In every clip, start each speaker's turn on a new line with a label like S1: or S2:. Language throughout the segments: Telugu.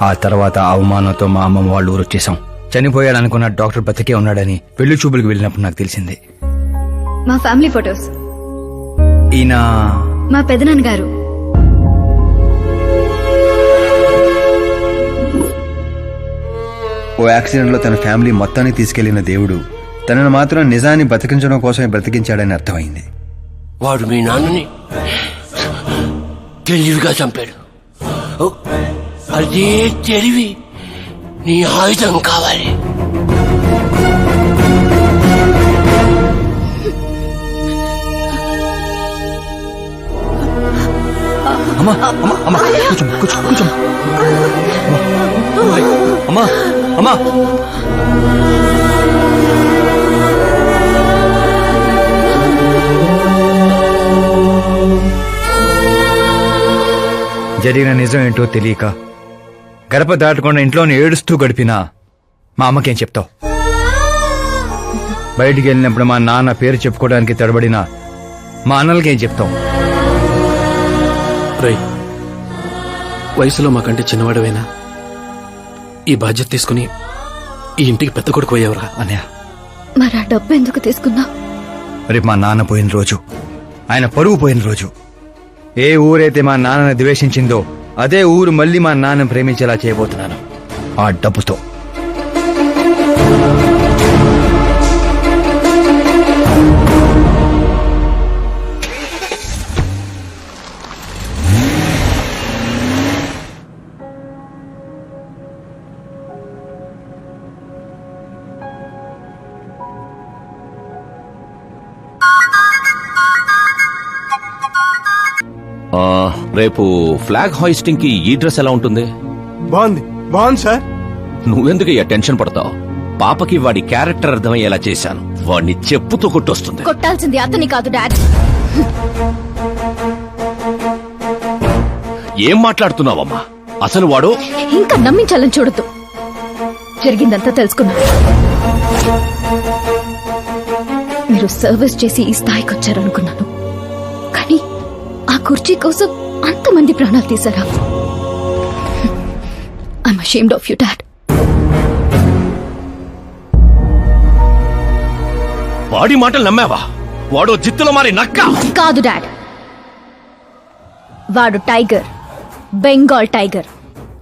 S1: ఆ తర్వాత అవమానంతో మా అమ్మమ్మ వాళ్ళు ఊరు వచ్చేసాం. చనిపోయాడనుకున్న డాక్టర్ బతికే ఉన్నాడని పెళ్లి చూపులకు వెళ్ళినప్పుడు నాకు తెలిసింది.
S2: మా ఫ్యామిలీ ఫొటోస్.
S1: ఈయన
S2: మా పెదనాన్నగారు.
S1: ఓ యాక్సిడెంట్ లో తన ఫ్యామిలీ మొత్తాన్ని తీసుకెళ్లిన దేవుడు తనను మాత్రం నిజాన్ని బతికించడం కోసమే బ్రతికించాడని అర్థమైంది.
S3: వాడు మీ నాన్నని తెలివిగా చంపాడు. అదే తెలివి నీ ఆయుధం కావాలి.
S1: అమ్మా అమ్మా అమ్మా కూర్చో కూర్చో కూర్చో అమ్మా అమ్మా. జరిగిన నిజం ఏంటో తెలియక గడప దాటకుండా ఇంట్లోనే ఏడుస్తూ గడిపినా మా అమ్మకేం చెప్తావు? బయటికి వెళ్ళినప్పుడు మా నాన్న పేరు చెప్పుకోవడానికి తడబడినా మా అన్నలకేం చెప్తావు?
S4: రై, వయసులో మాకంటే చిన్నవాడవేనా? ఈ బాధ్యత తీసుకుని ఈ ఇంటికి పెద్ద కొడుకు పోయేవరా?
S1: అన్నయ్య,
S2: మరి ఆ డబ్బు ఎందుకు తీసుకున్నా?
S1: రేపు మా నాన్న పోయిన రోజు, ఆయన పరువు పోయిన రోజు, ఏ ఊరైతే మా నాన్నని ద్వేషించిందో అదే ఊరు మళ్ళీ మా నాన్న ప్రేమించేలా చేయబోతున్నాను ఆ డబ్బుతో.
S5: రేపు ఫ్లాగ్ హాయిస్టింగ్ కి ఈ డ్రెస్ ఎలా ఉంటుంది?
S6: బాగుంది బాగుంది సార్.
S5: నువ్వెందుకు టెన్షన్ పడతావు? పాపకి వాడి క్యారెక్టర్ అర్థమయ్యేలా చేశాను. వాడిని చెప్పుతో కొట్టొస్తుంది.
S2: కొట్టాల్సింది అతని కాదు డాడ్.
S5: ఏం మాట్లాడుతున్నావమ్మా? అసలు వాడు
S2: ఇంకా నమ్మించాలని చూడద్దు. జరిగిందంతా తెలుసుకున్నా. మీరు సర్వీస్ చేసి ఈ స్థాయికి వచ్చారనుకున్నాను, కానీ ఆ కుర్చీ కోసం అంతమంది ప్రాణాలు తీశారా? I'm ashamed of you dad.
S5: వాడి మాటలు నమ్మావా? వాడు జిత్తులో మారి నక్క
S2: కాదు డాడ్. వాడు టైగర్, బెంగాల్ టైగర్.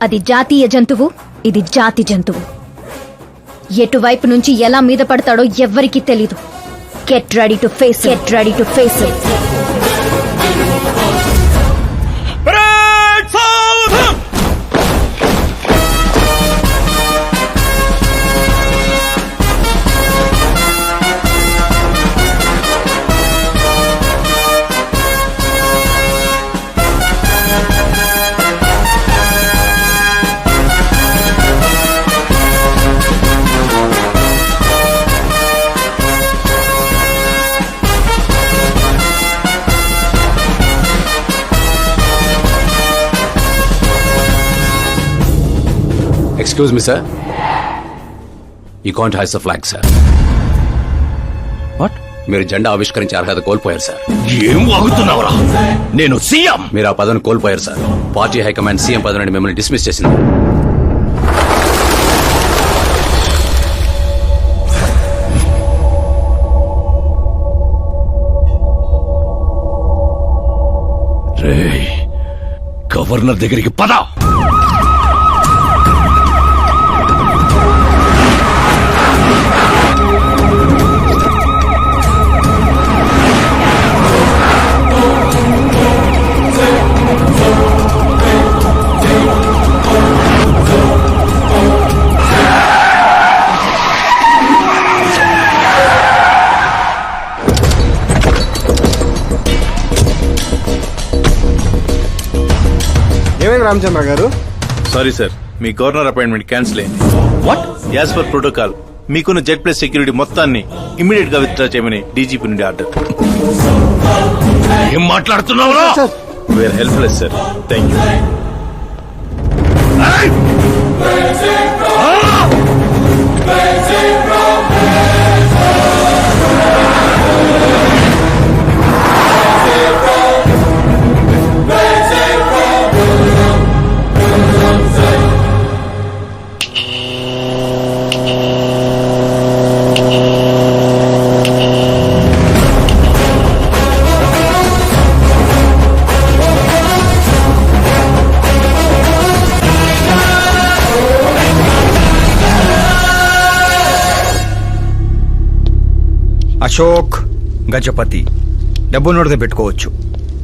S2: అది జాతీయ జంతువు, ఇది జాతి జంతువు. ఎటువైపు నుంచి ఎలా మీద పడతాడో ఎవ్వరికీ తెలీదు. Get ready to face, get ready to face it.
S4: Excuse me, sir. You can't hoist the flag, sir.
S5: What?
S4: మీరు జెండా ఆవిష్కరించే అర్హత కోల్పోయారు సార్.
S5: ఏం వాగుతున్నావురా? నేను సీఎం.
S4: మీరు ఆ పదవిని కోల్పోయారు సార్. పార్టీ హైకమాండ్ సీఎం పదవి నుండి మిమ్మల్ని డిస్మిస్ చేసింది.
S5: రేయ్, గవర్నర్ దగ్గరికి పద.
S6: ఏమైంది రామచంద్ర గారు?
S7: సారీ సార్, మీ గవర్నర్ అపాయింట్మెంట్ క్యాన్సిల్ అయింది.
S5: వాట్?
S7: యాజ్ పర్ ప్రోటోకాల్ మీకున్న జెడ్ ప్లస్ సెక్యూరిటీ మొత్తాన్ని ఇమ్మీడియట్ గా విత్డ్రా చేయమని డీజీపీ నుండి ఆర్డర్.
S5: ఏం మాట్లాడుతున్నావురా?
S7: We're helpless sir. Thank you.
S1: Ashok Gajapathi. డబ్బు నోటితో పెట్టుకోవచ్చు,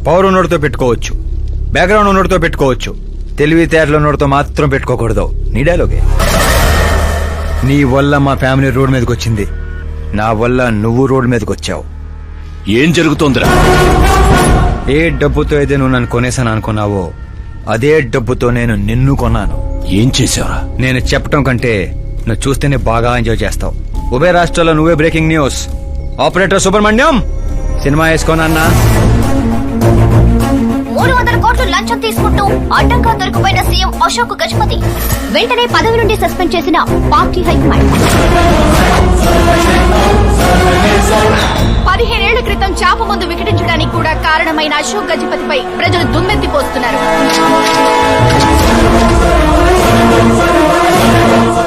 S1: పవర్ నోటితో పెట్టుకోవచ్చు, బ్యాక్గ్రౌండ్ నోటితో పెట్టుకోవచ్చు, తెలివితేటల నోటితో మాత్రం పెట్టుకోకూడదు. నీ డైలాగే. నీ వల్ల మా ఫ్యామిలీ రోడ్ మీదకి వచ్చింది, నా వల్ల నువ్వు రోడ్ మీదకి వచ్చావు.
S5: ఏం జరుగుతోందిరా?
S1: ఏ డబ్బుతో అయితే నువ్వు నన్ను కొనేసాను అనుకున్నావో అదే డబ్బుతో నేను నిన్ను కొన్నాను.
S5: ఏం చేశావురా?
S1: నేను చెప్పటం కంటే నువ్వు చూస్తేనే బాగా ఎంజాయ్ చేస్తావు. ఉభయ రాష్ట్రాల్లో నువ్వే breaking news. Operator Subrahmanyam cinema వేసుకోనన్నా.
S2: 300 కోట్లు లంచం తీసుకుంటూ అడ్డంగా దొరికిపోయిన సీఎం అశోక్ గజపతి వెంటనే పదవి నుండి సస్పెండ్ చేసిన పార్టీ హైకమాండ్. 15 ఏళ్ల క్రితం చాప ముందు వికటించడానికి కూడా కారణమైన అశోక్ గజపతిపై ప్రజలు దుమ్మెత్తిపోస్తున్నారు.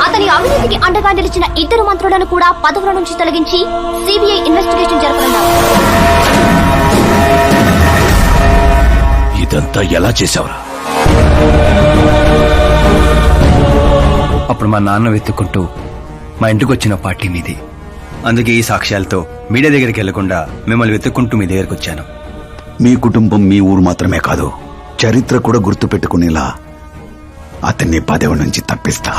S2: అతని అవినీతికి అండగా నిలిచిన 2 మంత్రులను కూడా పదవుల నుంచి తొలగించి సిబిఐ ఇన్వెస్టిగేషన్ జరపనున్నారు.
S5: ఇదంతా ఎలా చేశావురా?
S1: అప్పుడు మా నాన్న వెతుక్కుంటూ మా ఇంటికి వచ్చిన పార్టీ మీది. అందుకే ఈ సాక్ష్యాలతో మీడియా దగ్గరికి వెళ్లకుండా మిమ్మల్ని వెతుక్కుంటూ మీ దగ్గరికి వచ్చాను.
S8: మీ కుటుంబం మీ ఊరు మాత్రమే కాదు, చరిత్ర కూడా గుర్తు పెట్టుకునేలా అతన్ని పదవి నుంచి తప్పిస్తా.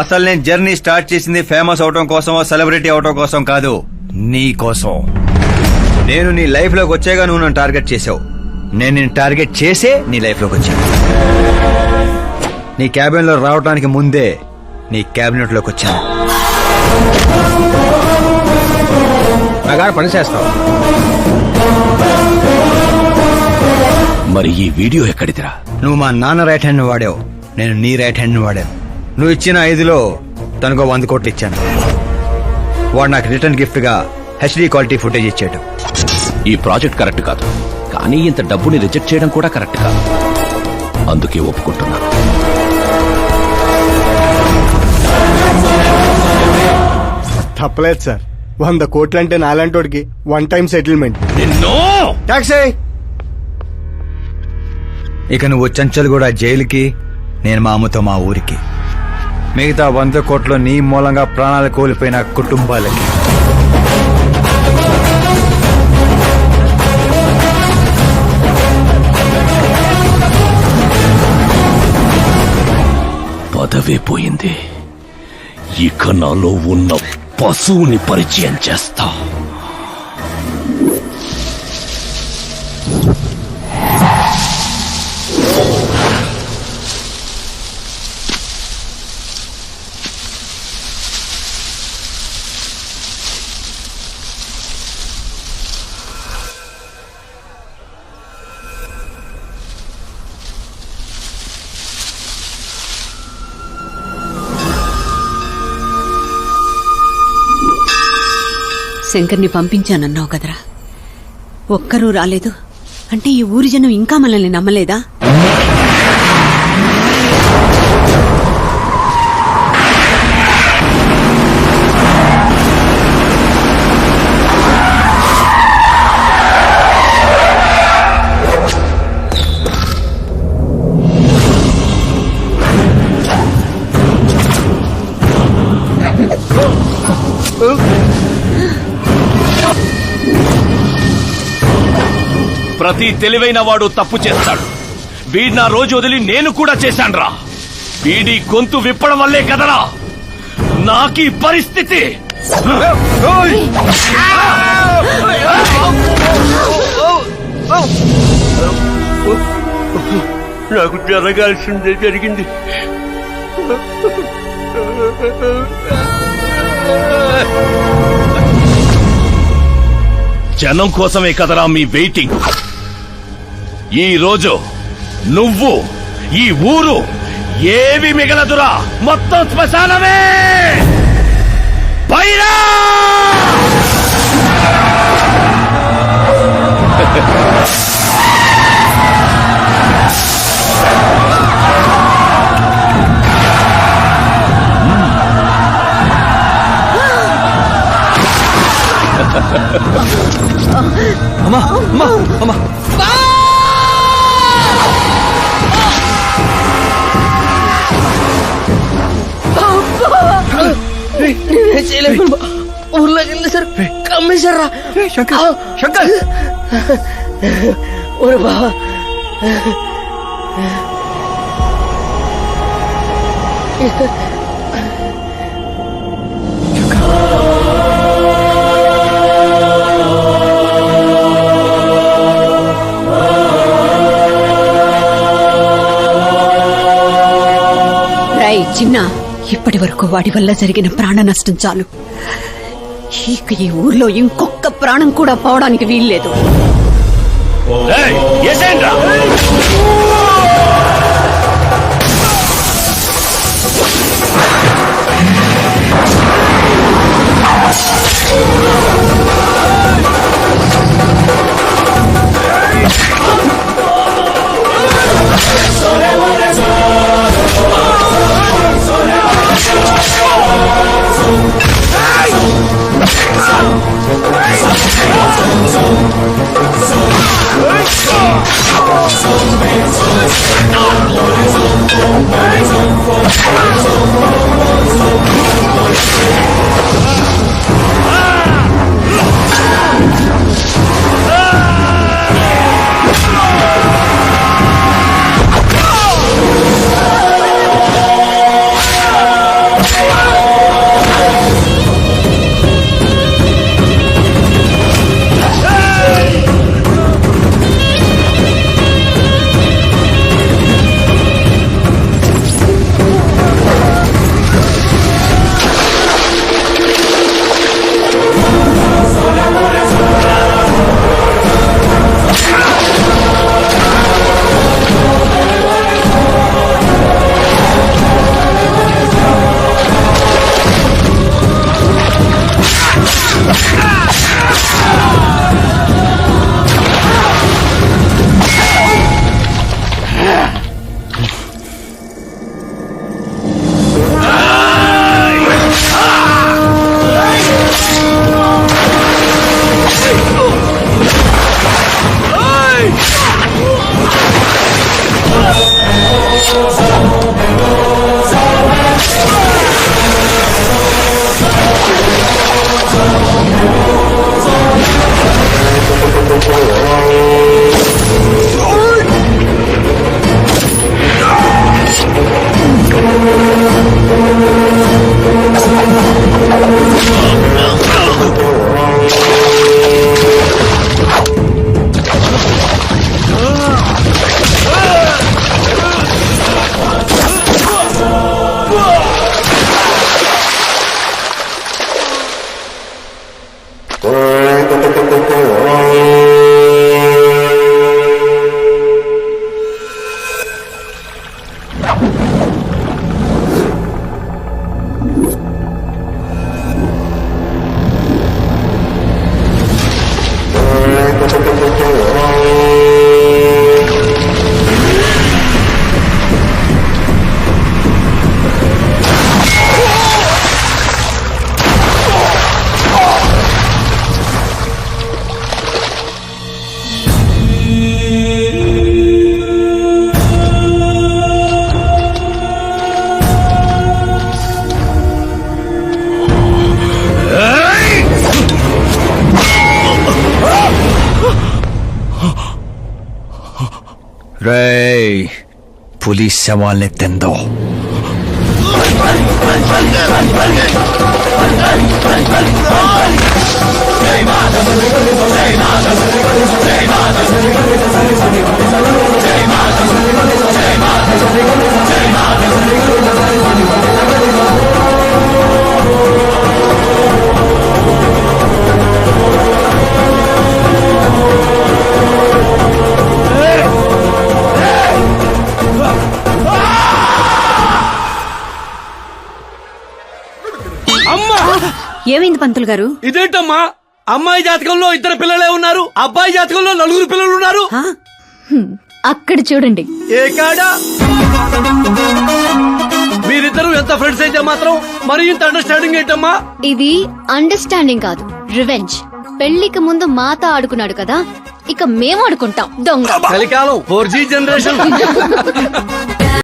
S1: అసలు నేను జర్నీ స్టార్ట్ చేసింది ఫేమస్ అవటం కోసమో సెలబ్రిటీ అవటం కోసం కాదు, నీ కోసం. నేను నీ లైఫ్ లోకి వచ్చాగా నువ్వు నన్ను టార్గెట్ చేసావు. నేను నిన్ను టార్గెట్ చేసే నీ లైఫ్ లోకి వచ్చాను. నీ క్యాబిన్ లో రావడానికి ముందే నీ క్యాబినెట్ లోకి వచ్చాను. నాగా పని చేస్తావు.
S5: మరి ఈ వీడియో ఎక్కడిదిరా?
S1: నువ్వు మా నాన్న రైట్ హ్యాండ్ వాడావు, నేను నీ రైట్ హ్యాండ్ వాడాను. నువ్వు ఇచ్చిన 5లో తనకు 100 కోట్లు ఇచ్చాను. వాడు నాకు రిటర్న్ గిఫ్ట్ గా హెచ్డీ క్వాలిటీ ఫుటేజ్ ఇచ్చాడు.
S5: ఈ ప్రాజెక్ట్ కరెక్ట్ కాదు, కానీ ఇంత డబ్బుని రిజెక్ట్ చేయడం కూడా కరెక్ట్ కాదు. అందుకే ఒప్పుకుంటున్నాను.
S6: తప్పలేదు సార్. 100 కోట్లంటే నాలంటోడికి 1 time settlement. ట్యాక్సీ.
S1: ఇక నువ్వు చంచల్ కూడా జైలుకి, నేను మా అమ్మతో మా ఊరికి. మిగతా 100 కోట్లు నీ మూలంగా ప్రాణాలు కోల్పోయిన కుటుంబాలకి.
S5: పదవే పోయింది, ఇక నాలో ఉన్న పశువుని పరిచయం చేస్తా.
S9: శంకర్ని పంపించానన్నావు కదరా, ఒక్కరూ రాలేదు అంటే ఈ ఊరి జనం ఇంకా మనల్ని నమ్మలేదా?
S5: ప్రతి తెలివైన వాడు తప్పు చేస్తాడు. వీడి నా రోజు వదిలి నేను కూడా చేశాన్రా. వీడి గొంతు విప్పడం వల్లే కదరా నాకీ పరిస్థితి.
S3: నాకు జరగాల్సిందే జరిగింది.
S5: జనం కోసమే కదరా మీ వెయిటింగ్. ఈ రోజు నువ్వు, ఈ ఊరు ఏవి మిగలదురా, మొత్తం శ్మశానమే. పైరా
S1: అమ్మా అమ్మా అమ్మా
S3: ఊర్లోకి వెళ్ళి సార్ కమ్మేశారా
S1: శంకర్ శంకర్
S3: ఒరే బావా
S9: రై చిన్న, ఇప్పటి వరకు వాడి వల్ల జరిగిన ప్రాణ నష్టం చాలు. ఇక ఈ ఊర్లో ఇంకొక ప్రాణం కూడా పోవడానికి వీల్లేదు.
S1: రేయ్ పులిస్ శవాల్ని తిందో.
S9: ఏమైంది పంతులు గారు?
S3: ఇదేంటమ్మా, అమ్మాయి జాతకంలో 2 పిల్లలే ఉన్నారు, అబ్బాయి జాతకంలో 4 పిల్లలు ఉన్నారు.
S2: అక్కడ చూడండి.
S3: ఏ కాడా మీరిద్దరు ఎంత ఫ్రెండ్స్ అయితే మాత్రం మరి ఇంత అండర్స్టాండింగ్ ఏంటమ్మా?
S2: ఇది అండర్స్టాండింగ్ కాదు, రివెంజ్. పెళ్లికి ముందు మాతో ఆడుకున్నాడు కదా, ఇక మేము ఆడుకుంటాం దొంగ.
S3: కలికాలం 4G జనరేషన్.